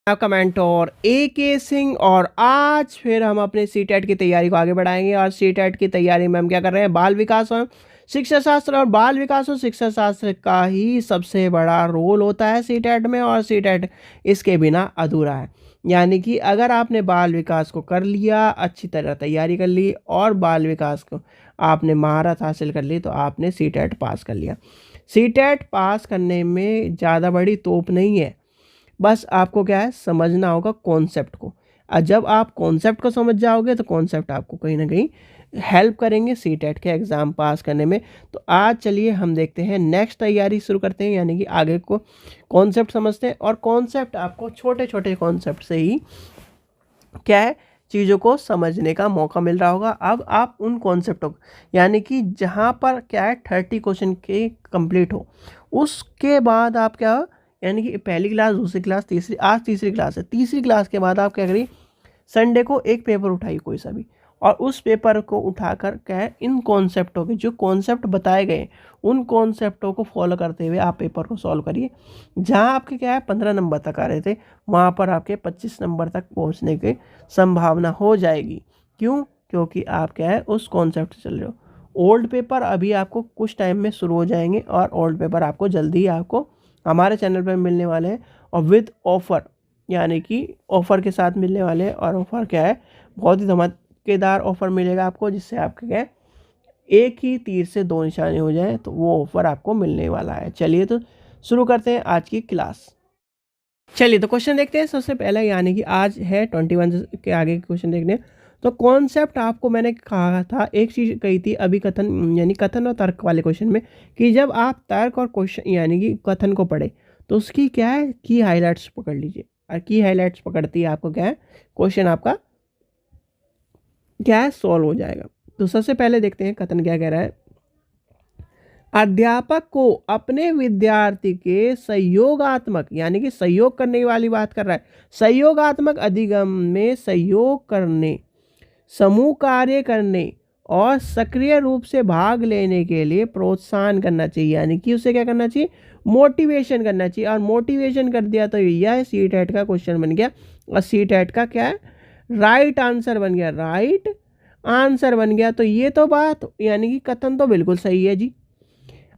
आपका mentor AK Singh और आज फिर हम अपने सीटेट की तैयारी को आगे बढ़ाएंगे। और सीटेट की तैयारी में हम क्या कर रहे हैं, बाल विकास और शिक्षा शास्त्र। और बाल विकास और शिक्षा शास्त्र का ही सबसे बड़ा रोल होता है सीटेट में, और सीटेट इसके बिना अधूरा है। यानी कि अगर आपने बाल विकास को कर लिया, अच्छी तरह तैयारी कर ली और बाल विकास को आपने महारत हासिल कर ली, तो आपने सीटेट पास कर लिया। सीटेट पास करने में ज़्यादा बड़ी तोप नहीं है, बस आपको क्या है, समझना होगा कॉन्सेप्ट को। और जब आप कॉन्सेप्ट को समझ जाओगे तो कॉन्सेप्ट आपको कहीं ना कहीं हेल्प करेंगे सीटेट के एग्ज़ाम पास करने में। तो आज चलिए हम देखते हैं, नेक्स्ट तैयारी शुरू करते हैं, यानी कि आगे को कॉन्सेप्ट समझते हैं। और कॉन्सेप्ट आपको छोटे छोटे कॉन्सेप्ट से ही क्या है, चीज़ों को समझने का मौका मिल रहा होगा। अब आप उन कॉन्सेप्टों को, यानी कि जहाँ पर क्या है 30 क्वेश्चन के कंप्लीट हो, उसके बाद आप क्या, यानी कि पहली क्लास, दूसरी क्लास, तीसरी, आज तीसरी क्लास है, तीसरी क्लास के बाद आप क्या करिए, संडे को एक पेपर उठाइए कोई सा भी, और उस पेपर को उठाकर क्या है, इन कॉन्सेप्टों के जो कॉन्सेप्ट बताए गए उन कॉन्सेप्टों को फॉलो करते हुए आप पेपर को सॉल्व करिए। जहां आपके क्या है 15 नंबर तक आ रहे थे, वहां पर आपके 25 नंबर तक पहुंचने की संभावना हो जाएगी। क्यों? क्योंकि आप क्या है उस कॉन्सेप्ट से चल रहे हो। ओल्ड पेपर अभी आपको कुछ टाइम में शुरू हो जाएंगे, और ओल्ड पेपर आपको जल्दी ही आपको हमारे चैनल पर मिलने वाले हैं, और विद ऑफर, यानी कि ऑफ़र के साथ मिलने वाले हैं। और ऑफ़र क्या है, बहुत ही धमाकेदार ऑफ़र मिलेगा आपको, जिससे आपके क्या है, एक ही तीर से दो निशाने हो जाए, तो वो ऑफ़र आपको मिलने वाला है। चलिए तो शुरू करते हैं आज की क्लास। चलिए तो क्वेश्चन देखते हैं सबसे पहले, यानी कि आज है 21 के आगे के क्वेश्चन देखने हैं। तो कॉन्सेप्ट आपको मैंने कहा था, एक चीज़ कही थी अभी, कथन, यानी कथन और तर्क वाले क्वेश्चन में, कि जब आप तर्क और क्वेश्चन यानी कि कथन को पढ़े तो उसकी क्या है, की हाईलाइट्स पकड़ लीजिए। और की हाईलाइट्स पकड़ती है आपको क्या है, क्वेश्चन आपका क्या है, सॉल्व हो जाएगा। तो सबसे पहले देखते हैं कथन क्या कह रहा है। अध्यापक को अपने विद्यार्थी के सहयोगात्मक, यानी कि सहयोग करने वाली बात कर रहा है, सहयोगात्मक अधिगम में सहयोग करने, समूह कार्य करने और सक्रिय रूप से भाग लेने के लिए प्रोत्साहन करना चाहिए। यानी कि उसे क्या करना चाहिए, मोटिवेशन करना चाहिए। और मोटिवेशन कर दिया तो यह सीटेट का क्वेश्चन बन गया, और सीटेट का क्या है, राइट आंसर बन गया, राइट आंसर बन गया। तो ये तो बात, यानी कि कथन तो बिल्कुल सही है जी।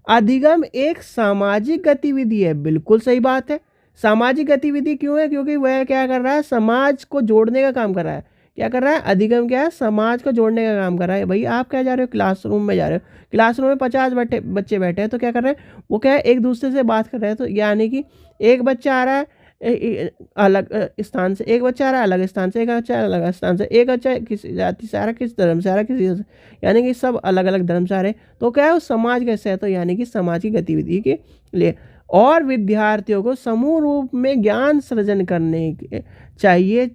अधिगम एक सामाजिक गतिविधि है, बिल्कुल सही बात है। सामाजिक गतिविधि क्यों है, क्योंकि वह क्या कर रहा है, समाज को जोड़ने का काम कर रहा है। क्या कर रहा है, अधिगम क्या है, समाज को जोड़ने का काम कर रहा है। भाई आप क्या जा रहे हो, क्लासरूम में जा रहे हो, क्लासरूम में 50 बच्चे बैठे हैं, तो क्या कर रहे हैं, वो क्या है, एक दूसरे से बात कर रहे हैं। तो यानी कि एक बच्चा आ रहा है अलग स्थान से, एक बच्चा आ रहा है अलग स्थान से, एक बच्चा अलग स्थान से, एक बच्चा किसी जाति से आ रहा है, किस धर्म से आ रहा है, किसी, यानी कि सब अलग अलग धर्म से आ रहे हैं। तो क्या है, उस समाज कैसे है, तो यानी कि समाज की गतिविधि के लिए। और विद्यार्थियों को समूह रूप में ज्ञान सृजन करने चाहिए।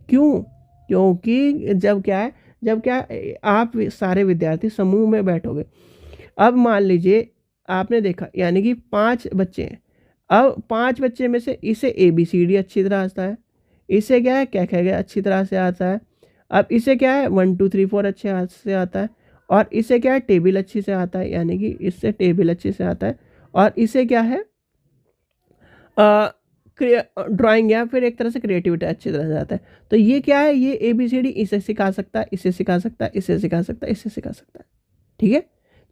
क्यों? क्योंकि जब क्या है, जब क्या आप सारे विद्यार्थी समूह में बैठोगे, अब मान लीजिए आपने देखा, यानी कि 5 बच्चे हैं, अब 5 बच्चे में से इसे ABCD अच्छी तरह आता है, इसे क्या है, क्या कह गया, अच्छी तरह से आता है। अब इसे क्या है, 1 2 3 4 अच्छे हाथ से आता है। और इसे क्या है, टेबल अच्छी से आता है, यानी कि इससे टेबल अच्छे से आता है। और इसे क्या है, ड्राइंग या फिर एक तरह से क्रिएटिविटी अच्छी तरह से आता है। तो ये क्या है, ये ABCD इसे सिखा सकता है, इसे सिखा सकता है, इसे सिखा सकता है, इसे सिखा सकता है। ठीक है,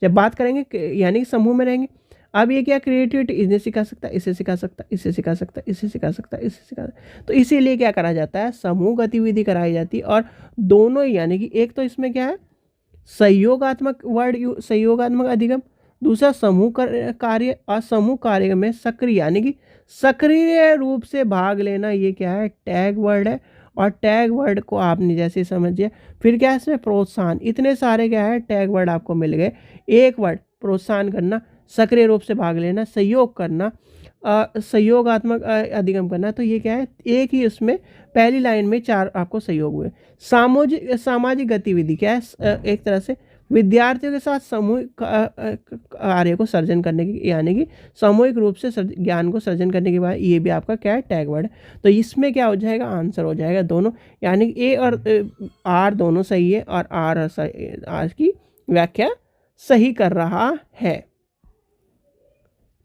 जब बात करेंगे यानी कि समूह में रहेंगे। अब ये क्या, क्रिएटिविटी इन्हें सिखा सकता है, इसे सिखा सकता है, इसे सिखा सकता है, इसे सिखा सकता है, इसे सिखा सकता है। तो इसीलिए क्या करा जाता है, समूह गतिविधि कराई जाती है। और दोनों, यानी कि एक तो इसमें क्या है, सहयोगात्मक सहयोगात्मक अधिगम, दूसरा समूह कार्य, और समूह कार्य में सक्रिय, यानी कि सक्रिय रूप से भाग लेना, ये क्या है, टैग वर्ड है। और टैग वर्ड को आपने जैसे समझिए, फिर क्या है इसमें, प्रोत्साहन, इतने सारे क्या है टैग वर्ड आपको मिल गए। एक वर्ड प्रोत्साहन करना, सक्रिय रूप से भाग लेना, सहयोग करना, सहयोगात्मक अधिगम करना। तो ये क्या है, एक ही उसमें पहली लाइन में 4 आपको सहयोग हुए। सामाजिक गतिविधि क्या है, एक तरह से विद्यार्थियों के साथ सामूहिक कार्य को सर्जन करने की, यानी कि सामूहिक रूप से ज्ञान को सर्जन करने के बाद, ये भी आपका क्या है, टैग वर्ड है। तो इसमें क्या हो जाएगा, आंसर हो जाएगा दोनों, यानी कि A और R दोनों सही है, और R की व्याख्या सही कर रहा है।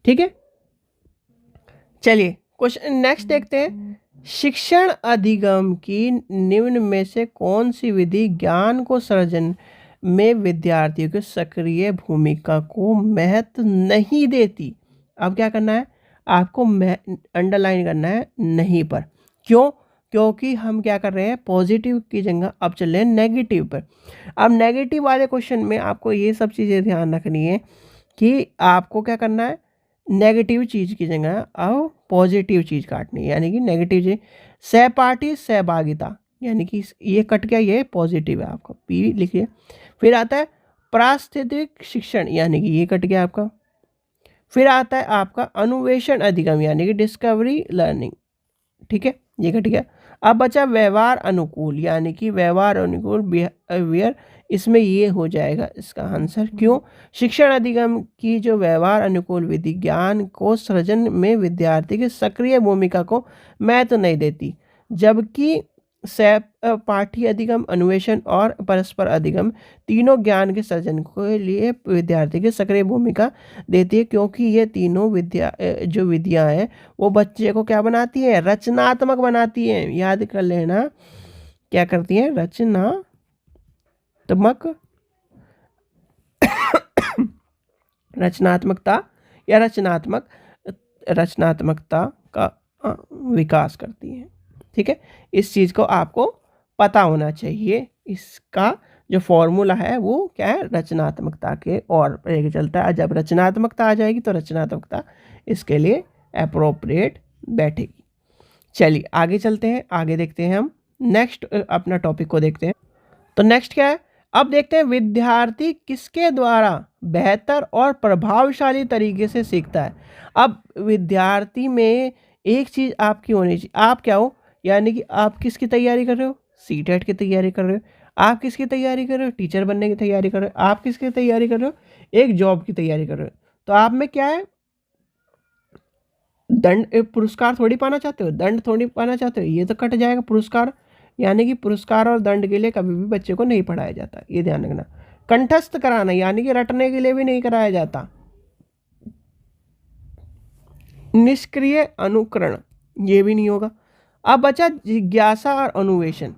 ठीक है, चलिए क्वेश्चन नेक्स्ट देखते हैं, शिक्षण अधिगम की निम्न में से कौन सी विधि ज्ञान को सृजन में विद्यार्थियों की सक्रिय भूमिका को महत्व नहीं देती। अब क्या करना है आपको, अंडरलाइन करना है नहीं पर। क्यों? क्योंकि हम क्या कर रहे हैं, पॉजिटिव की जगह अब चल रहे हैं नेगेटिव पर। अब नेगेटिव वाले क्वेश्चन में आपको ये सब चीज़ें ध्यान रखनी है कि आपको क्या करना है, नेगेटिव चीज़ की जगह अब पॉजिटिव चीज़ काटनी है, यानी कि नेगेटिव चीज़ सहपाठी सहभागिता, यानी कि ये कट गया, ये पॉजिटिव है आपका, पी लिखिए। फिर आता है पारिस्थितिक शिक्षण, यानी कि ये कट गया आपका। फिर आता है आपका अन्वेषण अधिगम, यानी कि डिस्कवरी लर्निंग, ठीक है, ये कट गया। अब बचा व्यवहार अनुकूल, यानी कि व्यवहार अनुकूल बिहेवियर, इसमें ये हो जाएगा इसका आंसर। क्यों? शिक्षण अधिगम की जो व्यवहार अनुकूल विधि ज्ञान को सृजन में विद्यार्थी की सक्रिय भूमिका को महत्व नहीं देती, जबकि सहपाठी अधिगम, अन्वेषण और परस्पर अधिगम तीनों ज्ञान के सृजन के लिए विद्यार्थी की सक्रिय भूमिका देती है, क्योंकि ये तीनों जो विधियां हैं वो बच्चे को क्या बनाती है, रचनात्मक बनाती हैं। याद कर लेना, क्या करती हैं, रचनात्मकता या रचनात्मकता का विकास करती हैं। ठीक है, इस चीज़ को आपको पता होना चाहिए। इसका जो फॉर्मूला है वो क्या है, रचनात्मकता के और लेके चलता है। जब रचनात्मकता आ जाएगी तो रचनात्मकता इसके लिए अप्रोप्रिएट बैठेगी। चलिए आगे चलते हैं, आगे देखते हैं हम नेक्स्ट अपना टॉपिक को देखते हैं। तो नेक्स्ट क्या है, अब देखते हैं विद्यार्थी किसके द्वारा बेहतर और प्रभावशाली तरीके से सीखता है। अब विद्यार्थी में एक चीज़ आपकी होनी चाहिए, आप क्या हो, यानी कि आप किसकी तैयारी कर रहे हो, सीटेट की तैयारी कर रहे हो। आप किसकी तैयारी कर रहे हो, टीचर बनने की तैयारी कर रहे हो। आप किसकी तैयारी कर रहे हो, एक जॉब की तैयारी कर रहे हो। तो आप में क्या है, दंड पुरस्कार थोड़ी पाना चाहते हो, दंड थोड़ी पाना चाहते हो, ये तो कट जाएगा पुरस्कार। यानी कि पुरस्कार और दंड के लिए कभी भी बच्चे को नहीं पढ़ाया जाता, ये ध्यान रखना। कंठस्थ कराना, यानी कि रटने के लिए भी नहीं कराया जाता। निष्क्रिय अनुकरण, ये भी नहीं होगा। अब बचा जिज्ञासा और अन्वेषण,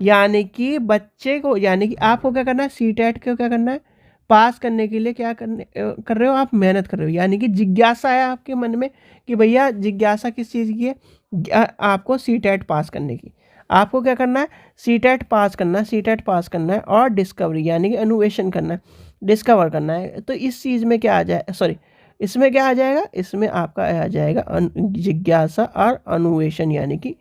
यानी कि बच्चे को, यानी कि आपको क्या करना है, सीटेट को क्या करना है, पास करने के लिए क्या कर रहे हो, आप मेहनत कर रहे हो। यानी कि जिज्ञासा है आपके मन में कि भैया जिज्ञासा किस चीज़ की है, आपको सीटेट पास करने की। आपको क्या करना है, सीटेट पास करना है, सीटेट पास करना है और डिस्कवरी, यानी कि अन्वेषण करना है, डिस्कवर करना है। तो इस चीज़ में क्या आ जाए, सॉरी, इसमें क्या आ जाएगा, इसमें आपका आ जाएगा जिज्ञासा और अन्वेषण, यानी कि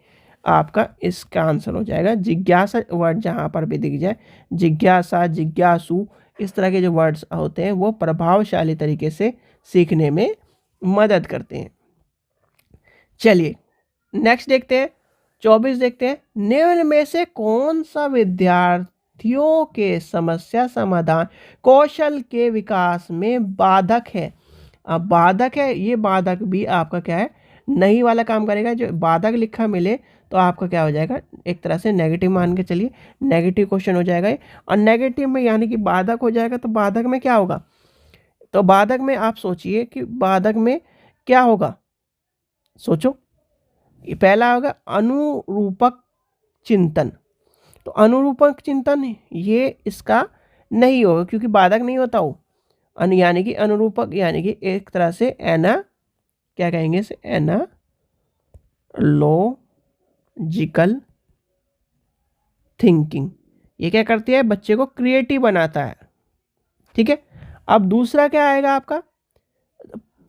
आपका इसका आंसर हो जाएगा जिज्ञासा। वर्ड जहाँ पर भी दिख जाए, जिज्ञासा, जिज्ञासु, इस तरह के जो वर्ड्स होते हैं वो प्रभावशाली तरीके से सीखने में मदद करते हैं। चलिए नेक्स्ट देखते हैं, 24 देखते हैं, निम्न में से कौन सा विद्यार्थियों के समस्या समाधान कौशल के विकास में बाधक है। अब बाधक है, ये बाधक भी आपका क्या है, नहीं वाला काम करेगा। जो बाधक लिखा मिले तो आपका क्या हो जाएगा, एक तरह से नेगेटिव मान के चलिए, नेगेटिव क्वेश्चन हो जाएगा। और नेगेटिव में यानी कि बाधक हो जाएगा, तो बाधक में क्या होगा, तो बाधक में आप सोचिए कि बाधक में क्या होगा, सोचो। पहला होगा अनुरूपक चिंतन, तो अनुरूपक चिंतन ये इसका नहीं होगा, क्योंकि बाधक नहीं होता वो। यानी कि अनुरूपक, यानी कि एक तरह से क्या कहेंगे इसे, एनालॉजिकल थिंकिंग, ये क्या करती है, बच्चे को क्रिएटिव बनाता है। ठीक है, अब दूसरा क्या आएगा आपका,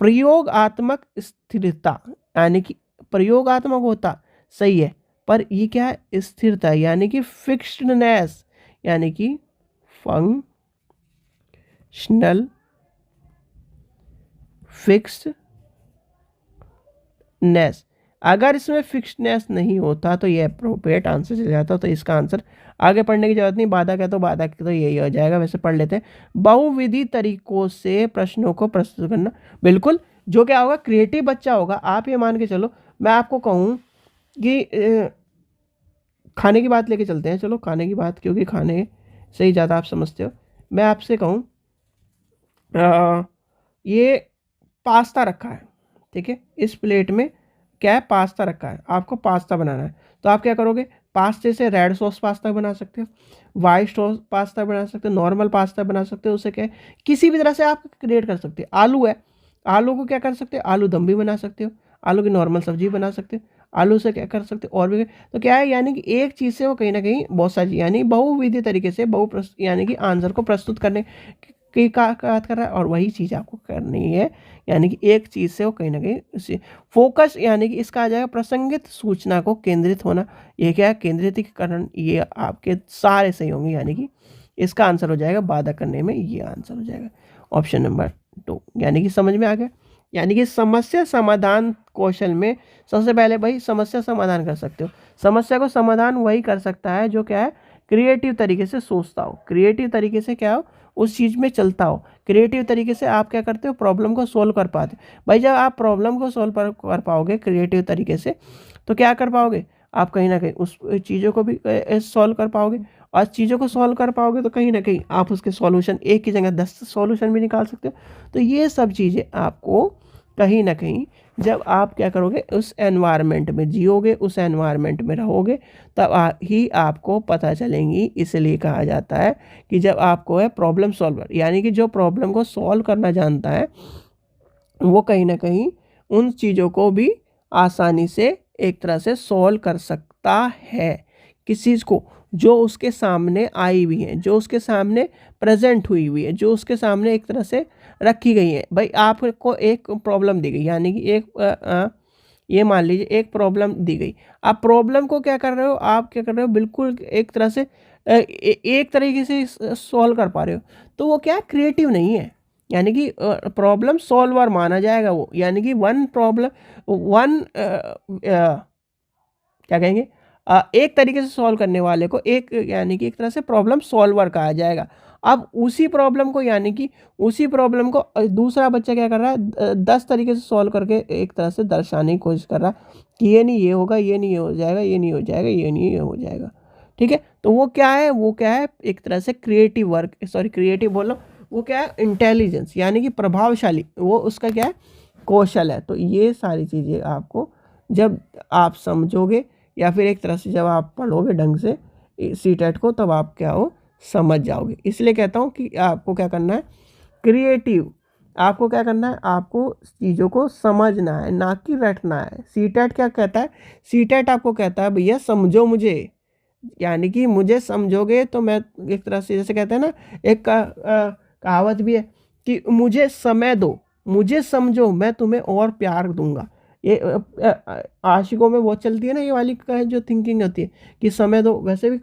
प्रयोगात्मक स्थिरता, यानी कि प्रयोगात्मक होता सही है, पर ये क्या है, स्थिरता, यानी कि फिक्स्डनेस, यानी कि फंक्शनल फिक्स्डनेस। अगर इसमें फिक्स्डनेस नहीं होता तो ये अप्रोप्रिएट आंसर चल जाता, तो इसका आंसर आगे पढ़ने की जरूरत नहीं। बाधक है तो बाधक तो यही हो जाएगा। वैसे पढ़ लेते हैं, बहुविधि तरीकों से प्रश्नों को प्रस्तुत करना, बिल्कुल जो क्या होगा, क्रिएटिव बच्चा होगा। आप ये मान के चलो, मैं आपको कहूँ कि खाने की बात लेके चलते हैं, चलो खाने की बात, क्योंकि खाने से ही ज़्यादा आप समझते हो। मैं आपसे कहूँ ये पास्ता रखा है, ठीक है, इस प्लेट में क्या है, पास्ता रखा है, आपको पास्ता बनाना है, तो आप क्या करोगे, पास्ते से रेड सॉस पास्ता बना सकते हो, वाइट सॉस पास्ता बना सकते हो, नॉर्मल पास्ता बना सकते हो, उसे क्या है, किसी भी तरह से आप क्रिएट कर सकते हो। आलू है, आलू को क्या कर सकते हो, आलू दम भी बना सकते हो, आलू की नॉर्मल सब्जी बना सकते हो, आलू से क्या कर सकते हो और भी। तो क्या है, यानी कि एक चीज़ से वो कहीं ना कहीं बहुत सारी, यानी बहुविधि तरीके से यानी कि आंसर को प्रस्तुत करने की बात कर रहा है, और वही चीज़ आपको करनी है, यानी कि एक चीज़ से वो कहीं ना कहीं फोकस, यानी कि इसका आ जाएगा प्रसंगित सूचना को केंद्रित होना। ये क्या है, केंद्रीकरण, ये आपके सारे सही होंगे, यानी कि इसका आंसर हो जाएगा बाधा करने में, ये आंसर हो जाएगा ऑप्शन नंबर 2। यानी कि समझ में आ गया। यानी कि समस्या समाधान कौशल में सबसे पहले भाई समस्या समाधान कर सकते हो। समस्या को समाधान वही कर सकता है जो क्या है, क्रिएटिव तरीके से सोचता हो, क्रिएटिव तरीके से क्या हो, उस चीज़ में चलता हो, क्रिएटिव तरीके से आप क्या करते हो, प्रॉब्लम को सोल्व कर पाते हो। भाई जब आप प्रॉब्लम को सोल्व कर पाओगे क्रिएटिव तरीके से, तो क्या कर पाओगे, आप कहीं ना कहीं उस चीज़ों को भी सॉल्व कर पाओगे, और चीज़ों को सॉल्व कर पाओगे तो कहीं ना कहीं आप उसके सॉल्यूशन, एक की जगह 10 सॉल्यूशन भी निकाल सकते हो। तो ये सब चीज़ें आपको कहीं ना कहीं, जब आप क्या करोगे, उस एनवायरनमेंट में जियोगे, उस एनवायरनमेंट में रहोगे, तब ही आपको पता चलेंगी। इसलिए कहा जाता है कि जब आपको है प्रॉब्लम सॉल्वर, यानी कि जो प्रॉब्लम को सॉल्व करना जानता है, वो कहीं ना कहीं उन चीज़ों को भी आसानी से एक तरह से सॉल्व कर सकता है, किस चीज़ को, जो उसके सामने आई हुई है, जो उसके सामने प्रेजेंट हुई हुई है, जो उसके सामने एक तरह से रखी गई है। भाई आपको एक प्रॉब्लम दी गई, यानी कि ये मान लीजिए एक प्रॉब्लम दी गई, आप प्रॉब्लम को क्या कर रहे हो, आप क्या कर रहे हो, बिल्कुल एक तरह से एक तरीके से सॉल्व कर पा रहे हो, तो वो क्या क्रिएटिव नहीं है, यानी कि प्रॉब्लम सॉल्वर माना जाएगा वो, यानी कि वन प्रॉब्लम, वन क्या कहेंगे, एक तरीके से सॉल्व करने वाले को एक, यानी कि एक तरह से प्रॉब्लम सॉल्वर कहा जाएगा। अब उसी प्रॉब्लम को, यानी कि उसी प्रॉब्लम को दूसरा बच्चा क्या कर रहा है, 10 तरीके से सॉल्व करके एक तरह से दर्शाने की कोशिश कर रहा है कि ये नहीं ये होगा, ये नहीं ये हो जाएगा, ये नहीं हो जाएगा, ये नहीं ये हो जाएगा। ठीक है, तो वो क्या है, वो क्या है, एक तरह से क्रिएटिव वर्क, सॉरी क्रिएटिव बोल रहा हूँ, वो क्या है, इंटेलिजेंस, यानी कि प्रभावशाली, वो उसका क्या है, कौशल है। तो ये सारी चीज़ें आपको जब आप समझोगे, या फिर एक तरह से जब आप पढ़ोगे ढंग से सीटेट को, तब आप क्या हो, समझ जाओगे। इसलिए कहता हूँ कि आपको क्या करना है, क्रिएटिव, आपको क्या करना है, आपको चीज़ों को समझना है, ना कि रटना है। सीटेट क्या कहता है, सीटेट आपको कहता है भैया समझो मुझे, यानी कि मुझे समझोगे तो मैं, एक तरह से जैसे कहते हैं ना, एक कहावत भी है कि मुझे समय दो, मुझे समझो, मैं तुम्हें और प्यार दूंगा। ये आशिकों में बहुत चलती है ना ये वाली जो थिंकिंग होती है कि समय दो। वैसे भी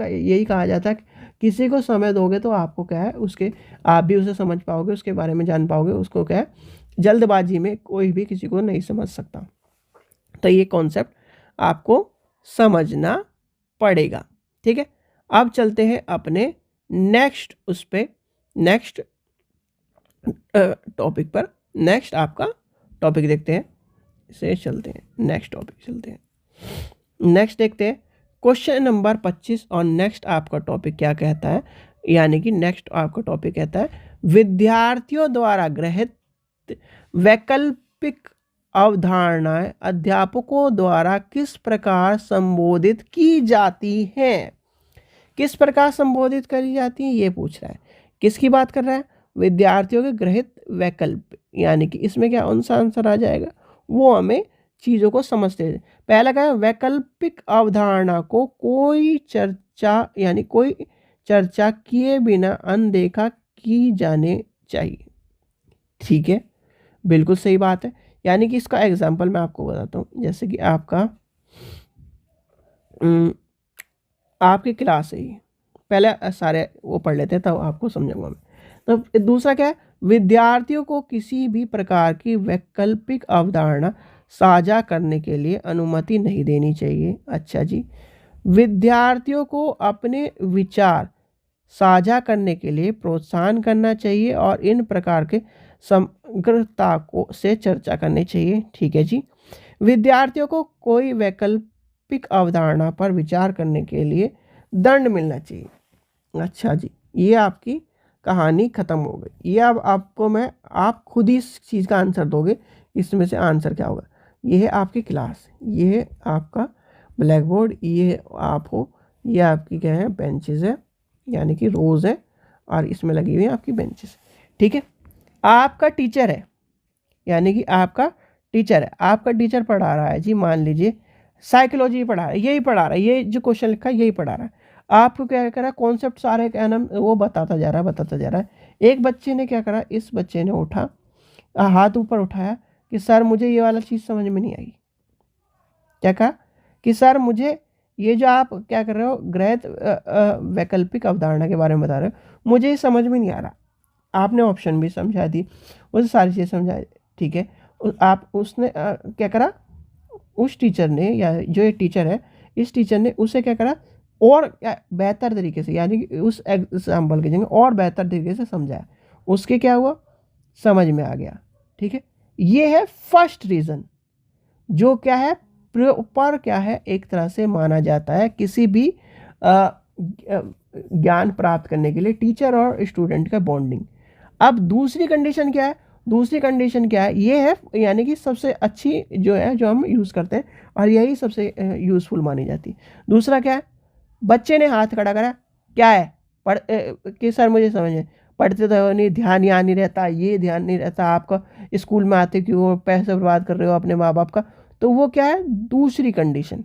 यही कहा जाता है कि किसी को समय दोगे तो आपको क्या है, उसके आप भी उसे समझ पाओगे, उसके बारे में जान पाओगे। उसको क्या है, जल्दबाजी में कोई भी किसी को नहीं समझ सकता। तो ये कॉन्सेप्ट आपको समझना पड़ेगा। ठीक है, अब चलते हैं अपने नेक्स्ट उस पे, नेक्स्ट टॉपिक पर। नेक्स्ट आपका टॉपिक देखते हैं, से चलते हैं, नेक्स्ट टॉपिक चलते हैं। नेक्स्ट देखते हैं क्वेश्चन नंबर 25, और नेक्स्ट आपका टॉपिक क्या कहता है, यानी कि नेक्स्ट आपका टॉपिक कहता है विद्यार्थियों द्वारा गृहीत वैकल्पिक अवधारणाएं अध्यापकों द्वारा किस प्रकार संबोधित की जाती हैं। किस प्रकार संबोधित करी जाती है, ये पूछ रहा है। किसकी बात कर रहा है, विद्यार्थियों के गृहीत वैकल्पिक, यानी कि इसमें क्या कौन सा आंसर आ जाएगा, वो हमें चीज़ों को समझते हैं। पहला क्या है, वैकल्पिक अवधारणा को कोई चर्चा, यानी कोई चर्चा किए बिना अनदेखा की जाने चाहिए। ठीक है, बिल्कुल सही बात है। यानी कि इसका एग्जाम्पल मैं आपको बताता हूँ, जैसे कि आपकी क्लास है ये, पहले सारे वो पढ़ लेते हैं तब आपको समझाऊंगा मैं। तो दूसरा क्या है, विद्यार्थियों को किसी भी प्रकार की वैकल्पिक अवधारणा साझा करने के लिए अनुमति नहीं देनी चाहिए। अच्छा जी, विद्यार्थियों को अपने विचार साझा करने के लिए प्रोत्साहन करना चाहिए और इन प्रकार के समग्रता को से चर्चा करनी चाहिए। ठीक है जी, विद्यार्थियों को कोई वैकल्पिक अवधारणा पर विचार करने के लिए दंड मिलना चाहिए। अच्छा जी, ये आपकी कहानी ख़त्म हो गई। ये अब आपको मैं, आप खुद ही इस चीज़ का आंसर दोगे, इसमें से आंसर क्या होगा। ये है आपकी क्लास, ये है आपका ब्लैक बोर्ड, ये आप हो, ये आपकी क्या है बेंचेस है, यानी कि रोज़ है, और इसमें लगी हुई है आपकी बेंचेस। ठीक है, आपका टीचर है, यानी कि आपका टीचर है, आपका टीचर पढ़ा रहा है जी, मान लीजिए साइकोलॉजी पढ़ा रहा है, यही पढ़ा रहा है, ये जो क्वेश्चन लिखा है यही पढ़ा रहा है। आपको क्या करा, कॉन्सेप्ट सारे क्या नाम वो बताता जा रहा है। एक बच्चे ने क्या करा, इस बच्चे ने उठा, हाथ ऊपर उठाया कि सर मुझे ये वाला चीज़ समझ में नहीं आई। क्या कहा कि सर मुझे ये जो आप क्या कर रहे हो ग्रहित वैकल्पिक अवधारणा के बारे में बता रहे हो, मुझे ये समझ में नहीं आ रहा। आपने ऑप्शन भी समझा दी, उसे सारी चीज़ समझा, ठीक है। आप उसने क्या करा, उस टीचर ने, या जो ये टीचर है, इस टीचर ने उसे क्या करा, और बेहतर तरीके से, यानी कि उस एग्जाम्पल की जगह और बेहतर तरीके से समझाया, उसके क्या हुआ, समझ में आ गया। ठीक है, ये है फर्स्ट रीज़न, जो क्या है प्रॉपर क्या है एक तरह से माना जाता है किसी भी ज्ञान प्राप्त करने के लिए, टीचर और स्टूडेंट का बॉन्डिंग। अब दूसरी कंडीशन क्या है, दूसरी कंडीशन क्या है, ये है यानी कि सबसे अच्छी जो है, जो हम यूज़ करते हैं और यही सबसे यूज़फुल मानी जाती है। दूसरा क्या है, बच्चे ने हाथ खड़ा करा, क्या है पढ़ कि सर मुझे समझे, पढ़ते तो नहीं, ध्यान यहाँ नहीं रहता, ये ध्यान नहीं रहता आपका, स्कूल में आते क्यों, पैसे बर्बाद कर रहे हो अपने माँ बाप का। तो वो क्या है दूसरी कंडीशन।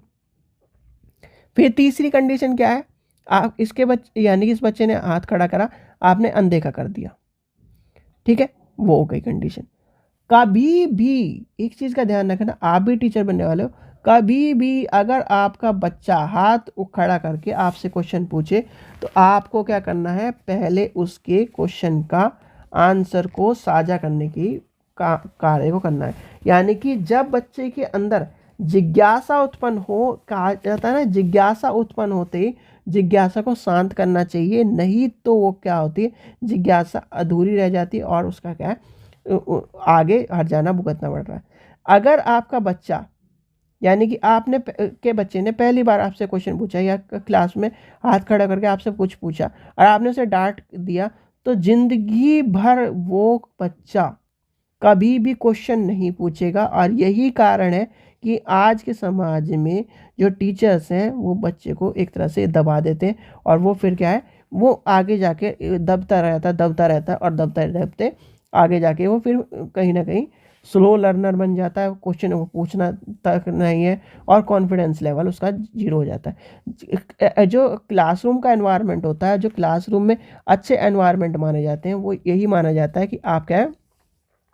फिर तीसरी कंडीशन क्या है, आप इसके बच्चे यानी कि इस बच्चे ने हाथ खड़ा करा, आपने अनदेखा कर दिया, ठीक है, वो हो गई कंडीशन। कभी भी एक चीज़ का ध्यान रखना, आप भी टीचर बनने वाले हो, कभी भी अगर आपका बच्चा हाथ खड़ा करके आपसे क्वेश्चन पूछे, तो आपको क्या करना है, पहले उसके क्वेश्चन का आंसर को साझा करने की कार्य को करना है। यानी कि जब बच्चे के अंदर जिज्ञासा उत्पन्न हो, कहा जाता है ना, जिज्ञासा उत्पन्न होते ही जिज्ञासा को शांत करना चाहिए, नहीं तो वो क्या होती है, जिज्ञासा अधूरी रह जाती है और उसका क्या है आगे हट जाना भुगतना पड़ रहा है। अगर आपका बच्चा यानी कि आपने के बच्चे ने पहली बार आपसे क्वेश्चन पूछा, या क्लास में हाथ खड़ा करके आपसे कुछ पूछा और आपने उसे डांट दिया, तो जिंदगी भर वो बच्चा कभी भी क्वेश्चन नहीं पूछेगा। और यही कारण है कि आज के समाज में जो टीचर्स हैं वो बच्चे को एक तरह से दबा देते हैं, और वो फिर क्या है, वो आगे जाके दबता रहता है और दबते आगे जाके वो फिर कहीं ना कहीं स्लो लर्नर बन जाता है, क्वेश्चन को पूछना तक नहीं है और कॉन्फिडेंस लेवल उसका जीरो हो जाता है। जो क्लासरूम का एनवायरनमेंट होता है, जो क्लासरूम में अच्छे एनवायरनमेंट माने जाते हैं, वो यही माना जाता है कि आप क्या है,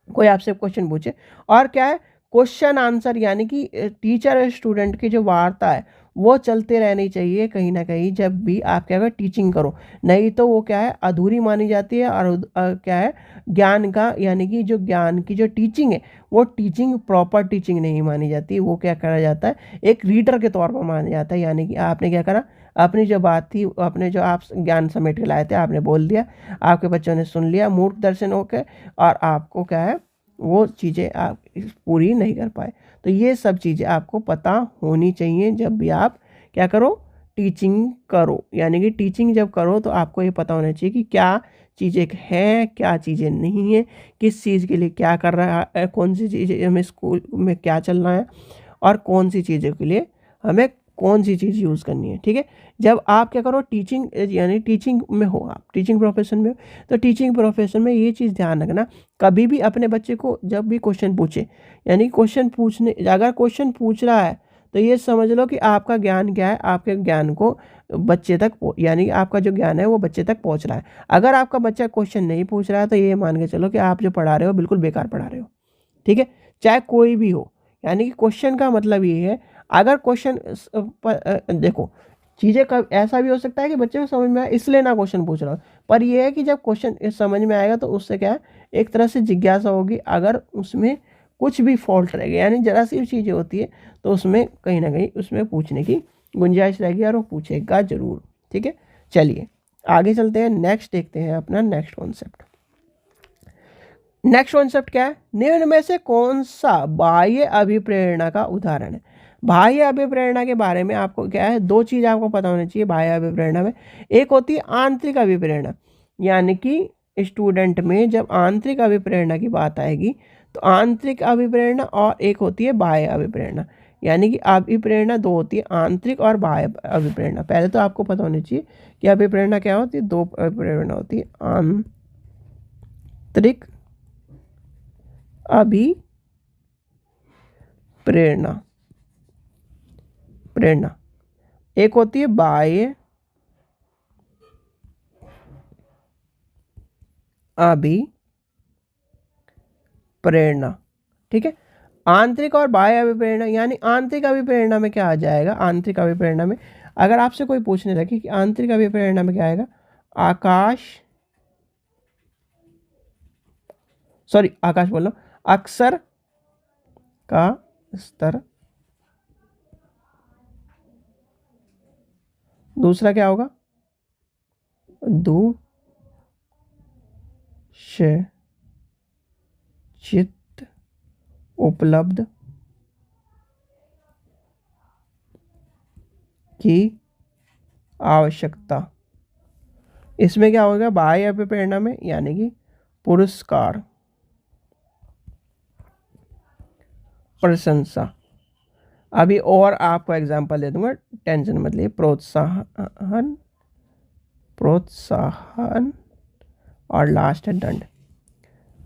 कोई आपसे क्वेश्चन पूछे और क्या है, क्वेश्चन आंसर, यानी कि टीचर और स्टूडेंट की जो वार्ता है वो चलते रहनी चाहिए कहीं ना कहीं, जब भी आप क्या टीचिंग करो। नहीं तो वो क्या है अधूरी मानी जाती है, और क्या है ज्ञान का, यानी कि जो ज्ञान की जो टीचिंग है वो टीचिंग प्रॉपर टीचिंग नहीं मानी जाती, वो क्या करा जाता है एक रीडर के तौर पर माना जाता है। यानी कि आपने क्या करा, अपनी जो बात थी, अपने जो आप ज्ञान समेट के लाए थे, आपने बोल दिया, आपके बच्चों ने सुन लिया मूर्ख दर्शन होकर, और आपको क्या है वो चीज़ें आप पूरी नहीं कर पाए। तो ये सब चीज़ें आपको पता होनी चाहिए जब भी आप क्या करो, टीचिंग करो। यानी कि टीचिंग जब करो तो आपको ये पता होना चाहिए कि क्या चीज़ें हैं, क्या चीज़ें नहीं हैं, किस चीज़ के लिए क्या कर रहा है, कौन सी चीज़ें हमें स्कूल में क्या चलना है, और कौन सी चीज़ों के लिए हमें कौन सी चीज़ यूज़ करनी है। ठीक है, जब आप क्या करो टीचिंग, यानी टीचिंग में हो, आप टीचिंग प्रोफेशन में हो, तो टीचिंग प्रोफेशन में ये चीज़ ध्यान रखना, कभी भी अपने बच्चे को जब भी क्वेश्चन पूछे, यानी क्वेश्चन पूछने, अगर क्वेश्चन पूछ रहा है तो ये समझ लो कि आपका ज्ञान क्या है, आपके ज्ञान को बच्चे तक यानी आपका जो ज्ञान है वो बच्चे तक पहुंच रहा है। अगर आपका बच्चा क्वेश्चन नहीं पूछ रहा है तो ये मान के चलो कि आप जो पढ़ा रहे हो बिल्कुल बेकार पढ़ा रहे हो। ठीक है, चाहे कोई भी हो, यानी कि क्वेश्चन का मतलब ये है, अगर क्वेश्चन देखो चीज़ें कब ऐसा भी हो सकता है कि बच्चे को समझ में आए इसलिए ना क्वेश्चन पूछ रहा हो, पर यह है कि जब क्वेश्चन समझ में आएगा तो उससे क्या है एक तरह से जिज्ञासा होगी, अगर उसमें कुछ भी फॉल्ट रहेगा, यानी जरा सी चीज़ें होती है तो उसमें कहीं ना कहीं उसमें पूछने की गुंजाइश रहेगी और वो पूछेगा ज़रूर। ठीक है, चलिए आगे चलते हैं, नेक्स्ट देखते हैं अपना नेक्स्ट कॉन्सेप्ट। नेक्स्ट कॉन्सेप्ट क्या है, निम्न में से कौन सा बाह्य अभिप्रेरणा का उदाहरण है। बाह्य अभिप्रेरणा के बारे में आपको क्या है, दो चीज़ आपको पता होनी चाहिए बाह्य अभिप्रेरणा में। एक होती है आंतरिक अभिप्रेरणा, यानी कि स्टूडेंट में जब आंतरिक अभिप्रेरणा की बात आएगी तो आंतरिक अभिप्रेरणा और एक होती है बाह्य अभिप्रेरणा, यानी कि अभिप्रेरणा दो होती है, आंतरिक और बाह्य अभिप्रेरणा। पहले तो आपको पता होनी चाहिए कि अभिप्रेरणा क्या होती है। दो अभिप्रेरणा होती है, आंतरिक अभिप्रेरणा प्रेरणा, एक होती है बाह्य अभिप्रेरणा। ठीक है, आंतरिक और बाह्य अभिप्रेरणा, यानी आंतरिक अभिप्रेरणा में क्या आ जाएगा, आंतरिक अभिप्रेरणा में अगर आपसे कोई पूछने लगे कि आंतरिक अभिप्रेरणा में क्या आएगा, आकाश बोल रहा हूं, अक्षर का स्तर। दूसरा क्या होगा, दूषित उपलब्ध की आवश्यकता। इसमें क्या होगा, बाह्य अभिप्रेरणा में, यानी कि पुरस्कार, प्रशंसा। अभी और आपको एग्जांपल दे दूंगा, टेंशन मत लिए। प्रोत्साहन और लास्ट है दंड।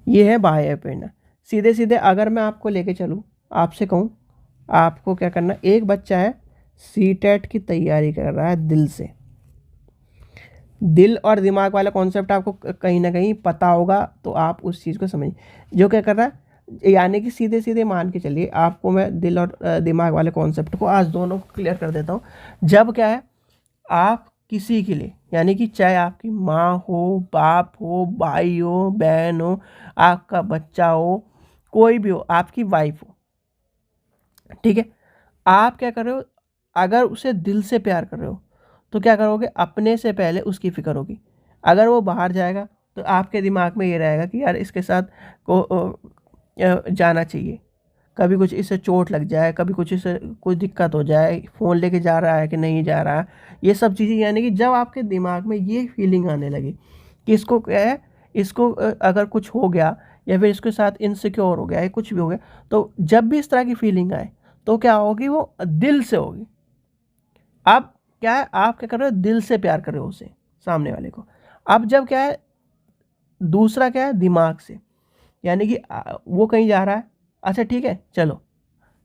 ये है बाह्य अभिप्रेरणा। सीधे सीधे अगर मैं आपको लेके चलूँ, आपसे कहूँ आपको क्या करना, एक बच्चा है सीटेट की तैयारी कर रहा है दिल से। दिल और दिमाग वाला कॉन्सेप्ट आपको कहीं ना कहीं पता होगा, तो आप उस चीज़ को समझिए। जो क्या कर रहा है, यानी कि सीधे सीधे मान के चलिए, आपको मैं दिल और दिमाग वाले कॉन्सेप्ट को आज दोनों को क्लियर कर देता हूँ। जब क्या है, आप किसी के लिए, यानी कि चाहे आपकी माँ हो, बाप हो, भाई हो, बहन हो, आपका बच्चा हो, कोई भी हो, आपकी वाइफ हो, ठीक है, आप क्या कर रहे हो, अगर उसे दिल से प्यार कर रहे हो तो क्या करोगे, अपने से पहले उसकी फिक्र होगी। अगर वो बाहर जाएगा तो आपके दिमाग में ये रहेगा कि यार इसके साथ को जाना चाहिए, कभी कुछ इसे चोट लग जाए, कभी कुछ इसे कोई दिक्कत हो जाए, फ़ोन लेके जा रहा है कि नहीं जा रहा है, ये सब चीज़ें। यानी कि जब आपके दिमाग में ये फीलिंग आने लगी कि इसको क्या है, इसको अगर कुछ हो गया या फिर इसके साथ इनसिक्योर हो गया या कुछ भी हो गया, तो जब भी इस तरह की फीलिंग आए तो क्या होगी, वो दिल से होगी। अब क्या है, आप क्या कर रहे हो, दिल से प्यार कर रहे हो उसे, सामने वाले को। अब जब क्या है, दूसरा क्या है, दिमाग से, यानी कि वो कहीं जा रहा है, अच्छा ठीक है चलो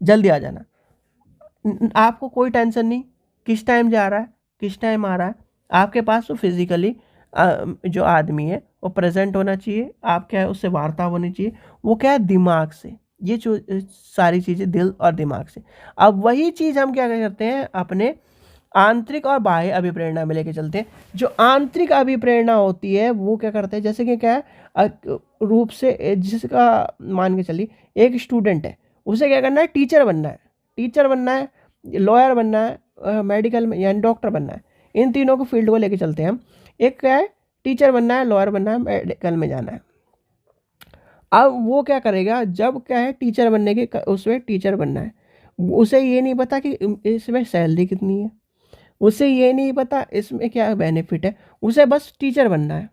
जल्दी आ जाना, आपको कोई टेंशन नहीं किस टाइम जा रहा है, किस टाइम आ रहा है, आपके पास तो फिजिकली जो आदमी है वो प्रेजेंट होना चाहिए, आप क्या है उससे वार्ता होनी चाहिए। वो क्या है, दिमाग से, ये जो सारी चीज़ें दिल और दिमाग से। अब वही चीज़ हम क्या करते हैं, अपने आंतरिक और बाह्य अभिप्रेरणा में लेके चलते हैं। जो आंतरिक अभिप्रेरणा होती है वो क्या करते हैं, जैसे कि क्या है, रूप से जिसका मान के चलिए एक स्टूडेंट है, उसे क्या करना है, टीचर बनना है, टीचर बनना है, लॉयर बनना है, मेडिकल में यानी डॉक्टर बनना है। इन तीनों को फील्ड को लेके चलते हैं हम। एक क्या है, टीचर बनना है, लॉयर बनना है, मेडिकल में जाना है। अब वो क्या करेगा, जब क्या है टीचर बनने के उसमें टीचर बनना है, उसे ये नहीं पता कि इसमें सैलरी कितनी है, उसे ये नहीं पता इसमें क्या बेनिफिट है, उसे बस टीचर बनना है।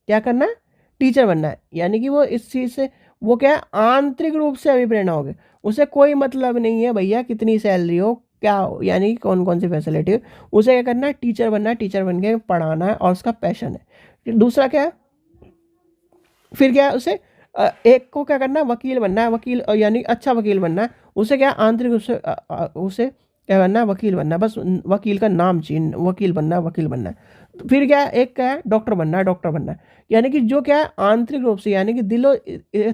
क्या करना है, टीचर बनना है। यानी कि वो इस चीज़ से वो क्या है, आंतरिक रूप से अभिप्रेरणा हो गई। उसे कोई मतलब नहीं है भैया कितनी सैलरी हो, क्या हो, यानी कि कौन कौन सी फैसिलिटी हो, उसे क्या करना है, टीचर बनना है, टीचर बन के पढ़ाना है और उसका पैशन है। दूसरा क्या है, फिर क्या है, उसे एक को क्या करना है, वकील बनना है, वकील यानी अच्छा वकील बनना है। उसे क्या आंतरिक रूप से उसे क्या बनना है, वकील बनना है, बस वकील का नाम चाहिए, वकील बनना है, वकील बनना है। तो फिर क्या है, एक क्या है, डॉक्टर बनना है, डॉक्टर बनना है। यानी कि जो क्या है आंतरिक रूप से, यानी कि दिलो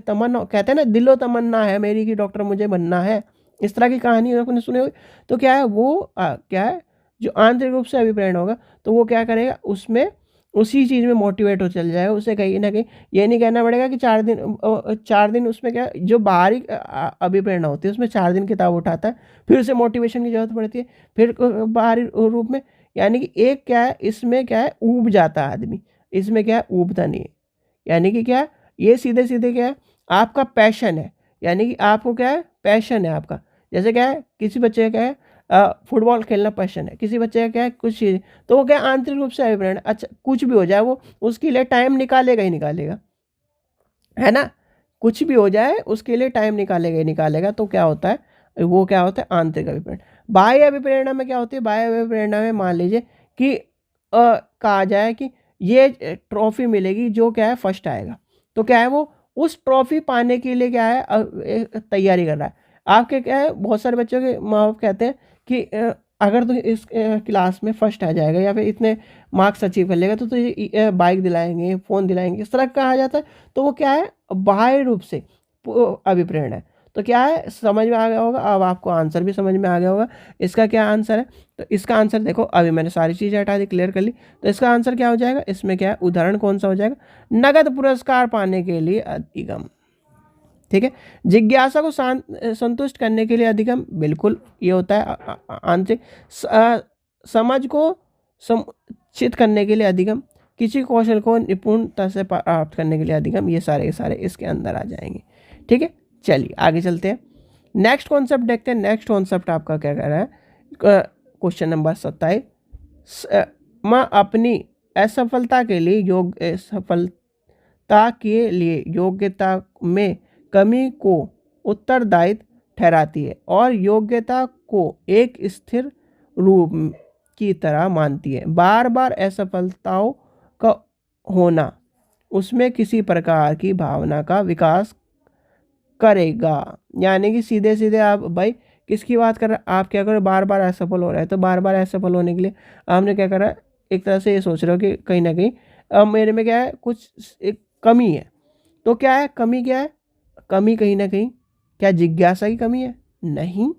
तमन्ना, कहते हैं ना दिलो तमन्ना है मेरी कि डॉक्टर मुझे बनना है, इस तरह की कहानी आपने सुनी होगी। तो क्या है वो क्या है, जो आंतरिक रूप से अभिप्रेरण होगा तो वो क्या करेगा, उसमें उसी चीज़ में मोटिवेट हो चल जाएगा। उसे कहीं ना कहीं ये नहीं कहना पड़ेगा कि 4 दिन उसमें क्या जो बाहरी अभिप्रेरणा होती है उसमें 4 दिन किताब उठाता है, फिर उसे मोटिवेशन की जरूरत पड़ती है, फिर बाहरी रूप में। यानी कि एक क्या है, इसमें क्या है ऊब जाता है आदमी, इसमें क्या है ऊबता नहीं है। यानी कि क्या है, ये सीधे सीधे क्या है, आपका पैशन है, यानी कि आपको क्या है, पैशन है आपका। जैसे क्या है, किसी बच्चे का क्या है, फुटबॉल खेलना पैशन है, किसी बच्चे का क्या है कुछ चीज़, तो वो क्या आंतरिक रूप से अभिप्रेरण, अच्छा कुछ भी हो जाए वो उसके लिए टाइम निकालेगा ही निकालेगा, है ना। कुछ भी हो जाए उसके लिए टाइम निकालेगा ही निकालेगा। तो क्या होता है, वो क्या होता है, आंतरिक अभिप्रेरणा। बाह्य अभिप्रेरणा में क्या होती है, बाह्य अभिप्रेरणा में मान लीजिए कि कहा जाए कि ये ट्रॉफी मिलेगी, जो क्या है फर्स्ट आएगा, तो क्या है वो उस ट्रॉफी पाने के लिए क्या है तैयारी कर रहा है। आपके क्या है, बहुत सारे बच्चों के माँ बाप कहते हैं कि अगर तो इस क्लास में फर्स्ट आ जाएगा या फिर इतने मार्क्स अचीव कर लेगा तो तुझे बाइक दिलाएंगे, फ़ोन दिलाएंगे, इस तरह कहा जाता है। तो वो क्या है, बाह्य रूप से अभिप्रेरणा है। तो क्या है, समझ में आ गया होगा, अब आपको आंसर भी समझ में आ गया होगा। इसका क्या आंसर है, तो इसका आंसर देखो, अभी मैंने सारी चीज़ें हटा दी, क्लियर कर ली। तो इसका आंसर क्या हो जाएगा, इसमें क्या है, उदाहरण कौन सा हो जाएगा, नगद पुरस्कार पाने के लिए अधिगम। ठीक है, जिज्ञासा को संतुष्ट करने के लिए अधिगम, बिल्कुल ये होता है आंतरिक। समझ को समुचित करने के लिए अधिगम, किसी कौशल को निपुणता से प्राप्त करने के लिए अधिगम, ये सारे के सारे इसके अंदर आ जाएंगे। ठीक है, चलिए आगे चलते हैं, नेक्स्ट कॉन्सेप्ट देखते हैं। नेक्स्ट कॉन्सेप्ट आपका क्या कह रहा है, क्वेश्चन नंबर 27, मैं अपनी असफलता के लिए सफलता के लिए योग्यता में कमी को उत्तरदायित्व ठहराती है और योग्यता को एक स्थिर रूप की तरह मानती है। बार बार असफलताओं का होना उसमें किसी प्रकार की भावना का विकास करेगा। यानी कि सीधे सीधे आप भाई किसकी बात कर रहे हैं, आप क्या करो, बार बार असफल हो रहा है, तो बार बार असफल होने के लिए आपने क्या करा, एक तरह से ये सोच रहे हो कि कहीं ना कहीं अब मेरे में क्या है, कुछ एक कमी है। तो क्या है कमी, क्या है कमी, कहीं ना कहीं क्या जिज्ञासा की कमी है, नहीं।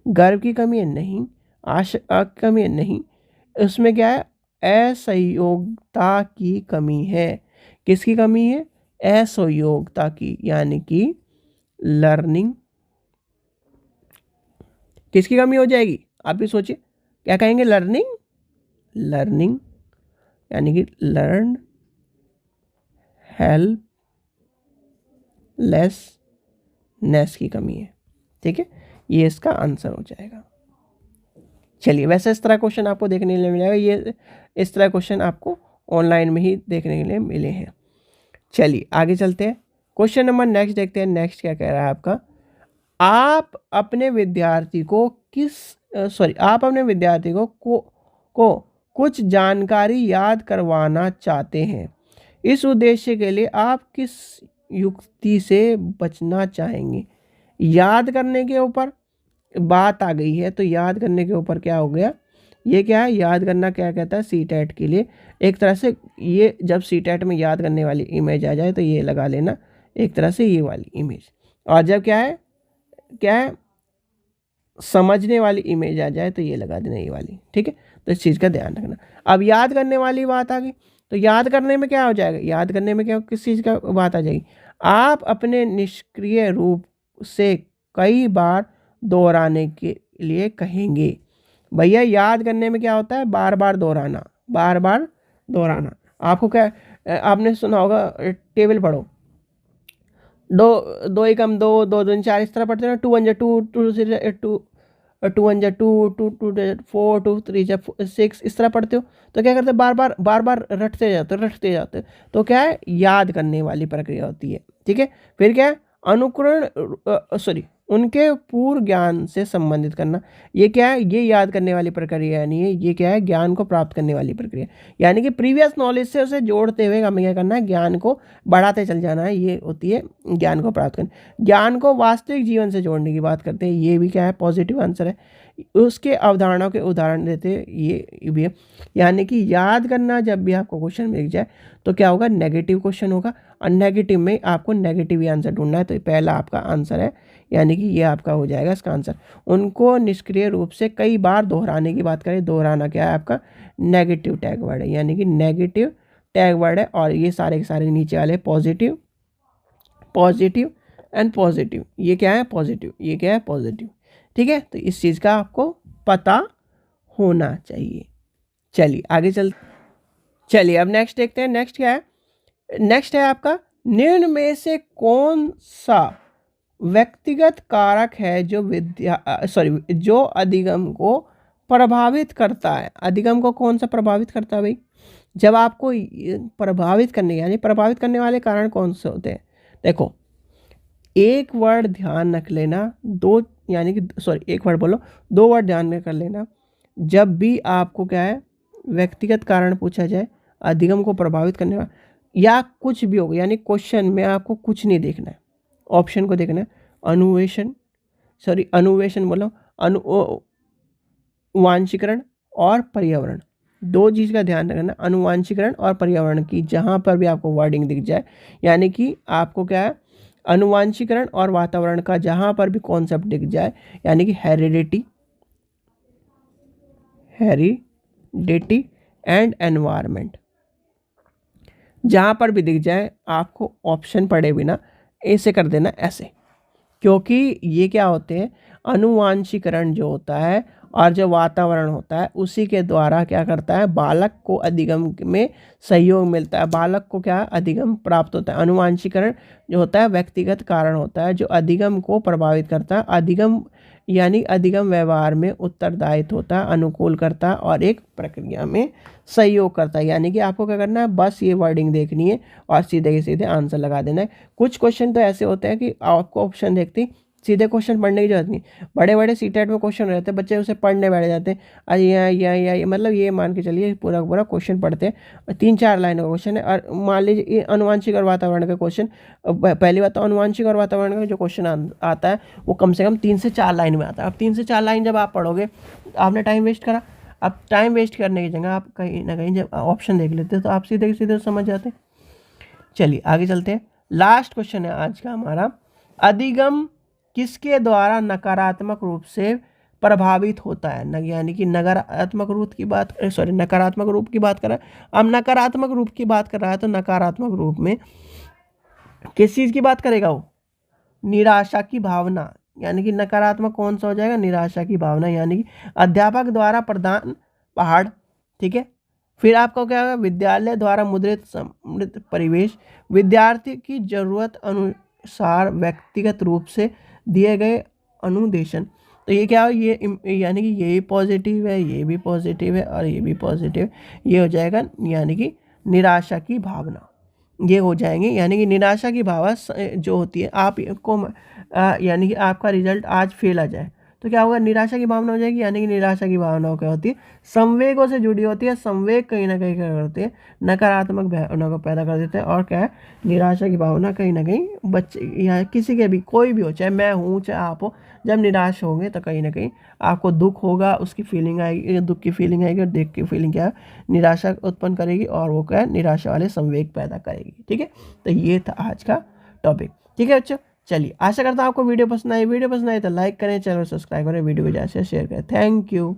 गर्व की कमी है, नहीं। आशा की कमी है, नहीं। उसमें क्या है, असहयोगता की कमी है। किसकी कमी है, असहयोगता की, यानी कि लर्निंग। किसकी कमी हो जाएगी, आप भी सोचिए, क्या कहेंगे, लर्निंग। लर्निंग यानी कि लर्न हेल्पलेसनेस की कमी है। ठीक है, ये इसका आंसर हो जाएगा। चलिए, वैसे इस तरह क्वेश्चन आपको देखने के लिए मिलेगा, ये इस तरह क्वेश्चन आपको ऑनलाइन में ही देखने के लिए मिले हैं। चलिए आगे चलते हैं, क्वेश्चन नंबर नेक्स्ट देखते हैं। नेक्स्ट क्या कह रहा है आपका, आप अपने विद्यार्थी को कुछ जानकारी याद करवाना चाहते हैं। इस उद्देश्य के लिए आप किस युक्ति से बचना चाहेंगे। याद करने के ऊपर बात आ गई है, तो याद करने के ऊपर क्या हो गया, ये क्या है, याद करना क्या कहता है, सीटेट के लिए एक तरह से, ये जब सीटेट में याद करने वाली इमेज आ जाए तो ये लगा लेना एक तरह से ये वाली इमेज, और जब क्या है समझने वाली इमेज आ जाए तो ये लगा देना ये वाली। ठीक है, तो इस चीज़ का ध्यान रखना। अब याद करने वाली बात आ गई, तो याद करने में क्या हो जाएगा, याद करने में क्या किस चीज़ का बात आ जाएगी, आप अपने निष्क्रिय रूप से कई बार दोहराने के लिए कहेंगे। भैया याद करने में क्या होता है, बार बार दोहराना, बार बार दोहराना। आपको क्या, आपने सुना होगा, टेबल पढ़ो, दो एकम दो, दो दूनी चार, इस तरह पढ़ते हैं ना, 2 1 जा 2, 2 2 1 जा 2, 2 2 4, 2 3 जा 6, इस तरह पढ़ते हो। तो क्या करते हैं, बार बार रटते जाते हो। तो क्या है, याद करने वाली प्रक्रिया होती है। ठीक है, फिर क्या है, अनुकरण उनके पूर्व ज्ञान से संबंधित करना, ये क्या है, ये याद करने वाली प्रक्रिया नहीं है, ये क्या है, ज्ञान को प्राप्त करने वाली प्रक्रिया। यानी कि प्रीवियस नॉलेज से उसे जोड़ते हुए हमें क्या करना है, ज्ञान को बढ़ाते चल जाना है, ये होती है ज्ञान को प्राप्त करना। ज्ञान को वास्तविक जीवन से जोड़ने की बात करते हैं, ये भी क्या है, पॉजिटिव आंसर है। उसके अवधारणाओं के उदाहरण देते हैं, ये भी है। यानी कि याद करना, जब भी आपको क्वेश्चन मिल जाए तो क्या होगा, नेगेटिव क्वेश्चन होगा, और नेगेटिव में आपको नेगेटिव ही आंसर ढूंढना है। तो पहला आपका आंसर है, यानी कि ये आपका हो जाएगा इसका आंसर। उनको निष्क्रिय रूप से कई बार दोहराने की बात करें, दोहराना क्या है आपका, नेगेटिव टैग वर्ड है, यानी कि नेगेटिव टैग वर्ड है। और ये सारे के सारे नीचे वाले पॉजिटिव एंड पॉजिटिव, ये क्या है, पॉजिटिव, ये क्या है, पॉजिटिव। ठीक है, तो इस चीज़ का आपको पता होना चाहिए। चलिए आगे चलिए अब नेक्स्ट देखते हैं। नेक्स्ट क्या है, नेक्स्ट है आपका, निम्न में से कौन सा व्यक्तिगत कारक है जो अधिगम को प्रभावित करता है। अधिगम को कौन सा प्रभावित करता है भाई, जब आपको प्रभावित करने, यानी प्रभावित करने वाले कारण कौन से होते हैं। देखो, एक वर्ड ध्यान रख लेना, दो यानी कि सॉरी एक वर्ड बोलो, दो वर्ड ध्यान में कर लेना। जब भी आपको क्या है व्यक्तिगत कारण पूछा जाए, अधिगम को प्रभावित करने वाला या कुछ भी हो, यानी क्वेश्चन में आपको कुछ नहीं देखना है, ऑप्शन को देखना है। अनुवेशन बोलो, अनुवांशीकरण और पर्यावरण, दो चीज़ का ध्यान रखना, अनुवांशीकरण और पर्यावरण की जहाँ पर भी आपको वर्डिंग दिख जाए, यानी कि आपको क्या है अनुवांशीकरण और वातावरण का जहाँ पर भी कॉन्सेप्ट दिख जाए, यानी कि हेरिडिटी एंड एनवायरनमेंट, जहाँ पर भी दिख जाए आपको ऑप्शन पढ़े बिना ऐसे कर देना ऐसे, क्योंकि ये क्या होते हैं अनुवांशीकरण जो होता है और जो वातावरण होता है उसी के द्वारा क्या करता है बालक को अधिगम में सहयोग मिलता है, बालक को क्या अधिगम प्राप्त होता है। अनुवांशीकरण जो होता है व्यक्तिगत कारण होता है जो अधिगम को प्रभावित करता है, अधिगम यानी अधिगम व्यवहार में उत्तरदायित्व होता है, अनुकूल करता है और एक प्रक्रिया में सहयोग करता है। यानी कि आपको क्या करना है बस ये वर्डिंग देखनी है और सीधे सीधे आंसर लगा देना है। कुछ क्वेश्चन तो ऐसे होते हैं कि आपको ऑप्शन देखती सीधे क्वेश्चन पढ़ने की जरूरत नहीं, बड़े बड़े सीटेट में क्वेश्चन रहते हैं, बच्चे उसे पढ़ने बैठ जाते हैं, अरे यहाँ मतलब ये मान के चलिए पूरा पूरा क्वेश्चन पढ़ते हैं, 3-4 लाइन का क्वेश्चन है। और मान लीजिए ये अनुवांशिक और वातावरण का क्वेश्चन, पहली बात तो अनुवांशिक और वातावरण का जो क्वेश्चन आता है वो कम से कम 3 से 4 लाइन में आता है। अब 3 से 4 लाइन जब आप पढ़ोगे आपने टाइम वेस्ट करा। अब टाइम वेस्ट करने की जगह आप कहीं ना कहीं जब ऑप्शन देख लेते तो आप सीधे सीधे समझ जाते। चलिए आगे चलते हैं। लास्ट क्वेश्चन है आज का हमारा, अधिगम किसके द्वारा नकारात्मक रूप से प्रभावित होता है, यानी कि नकारात्मक रूप की बात नकारात्मक रूप की बात कर रहा है। अब नकारात्मक रूप की बात कर रहा है तो नकारात्मक रूप में किस चीज़ की बात करेगा वो, निराशा की भावना, यानी कि नकारात्मक कौन सा हो जाएगा निराशा की भावना, यानी कि अध्यापक द्वारा प्रदान पहाड़, ठीक है। फिर आपको क्या होगा विद्यालय द्वारा मुद्रित समृद्ध परिवेश, विद्यार्थी की जरूरत अनुसार व्यक्तिगत रूप से दिए गए अनुदेशन। तो ये क्या हो ये यानी कि ये पॉजिटिव है, ये भी पॉजिटिव है और ये भी पॉजिटिव, ये हो जाएगा यानी कि निराशा की भावना, ये हो जाएंगे। यानी कि निराशा की भावना जो होती है आपको यानी कि आपका रिजल्ट आज फेल आ जाए तो क्या होगा निराशा की भावना हो जाएगी। यानी कि निराशा की भावना क्या होती है संवेगों से जुड़ी होती है, संवेग कहीं ना कहीं क्या करते हैं नकारात्मक भावना को पैदा कर देते हैं। और क्या है निराशा की भावना कहीं ना कहीं बच्चे या किसी के भी कोई भी हो, चाहे मैं हूँ चाहे आप हो, जब निराश होंगे तो कहीं ना कहीं आपको दुख होगा, उसकी फीलिंग आएगी, दुख की फीलिंग आएगी और देख की फीलिंग क्या है निराशा उत्पन्न करेगी और वो क्या है निराशा वाले संवेग पैदा करेगी। ठीक है, तो ये था आज का टॉपिक। ठीक है बच्चों, चलिए आशा करता हूँ आपको वीडियो पसंद आई तो लाइक करें, चैनल सब्सक्राइब करें, वीडियो को ज़्यादा से शेयर करें। Thank you.